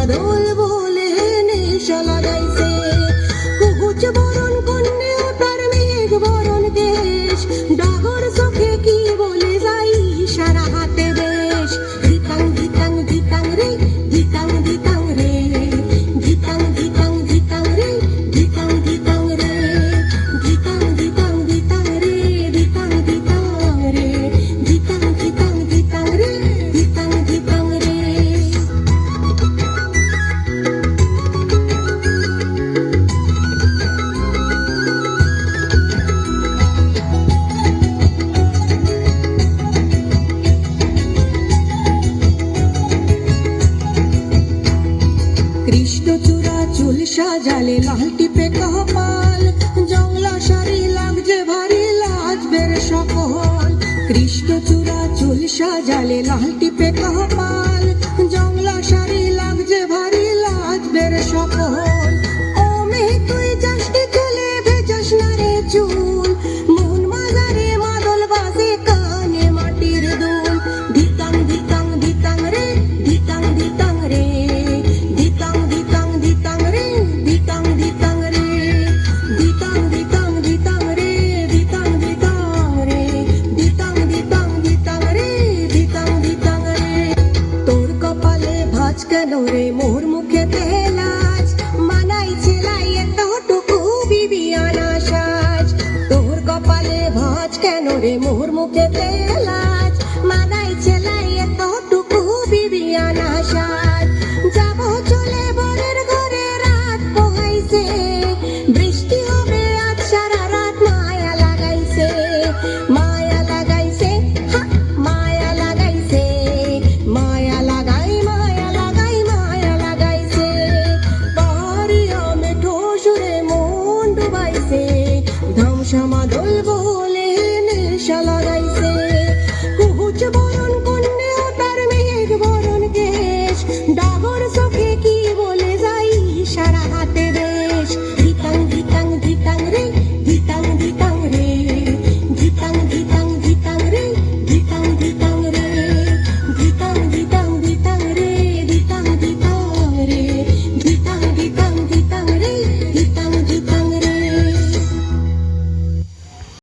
বাদল বলে নেশা লাগাইছে কুহুচ বরণ কন্যে তার মেঘ বরণ দেশ ডাগর চোখে কি বলে যাই সারা হাতে বেশ ধিতাং ধিতাং ধিতাং রে ধিতাং ধিতাং রে ধিতাং ধিতাং ধিতাং রে ধিতাং ধিতাং রে ধিতাং ধিতাং ধিতাং রে ধিতাং ধিতাং রে ধিতাং ধিতাং ধিতাং রে ধিতাং ধিতাং রে কৃষ্ণচূড়া চুল সাজালে লাল টিপে কপাল জংলা শাড়ি লাগছে ভারী লাজবের সকল কৃষ্ণচূড়া চুল সাজালে লাল টিপে কপাল জংলা শাড়ি লাগছে ভারী লাজবের সকল ও মেয়ে তুই যাসটি চলে ভেজাস না রে চুল মন মাজারে মাদল বাজে কানে মাটির দুল ধিতাং ধিতাং ধিতাং রে ধিতাং ধিতাং রে ধিতাং ধিতাং ধিতাং রে ধিতাং ধিতাং রে ধিতাং ধিতাং ধিতাং রে ধিতাং ধিতাং রে ধিতাং ধিতাং ধিতাং রে ধিতাং ধিতাং রে তোর কপালে ভাঁজ কেন রে মোর মুখে তেলাজ মানাই ছেলাই এতটুকু বিবিয়ানা সাজ তোর কপালে ভাঁজ কেন রে মোর মুখে তেলাজ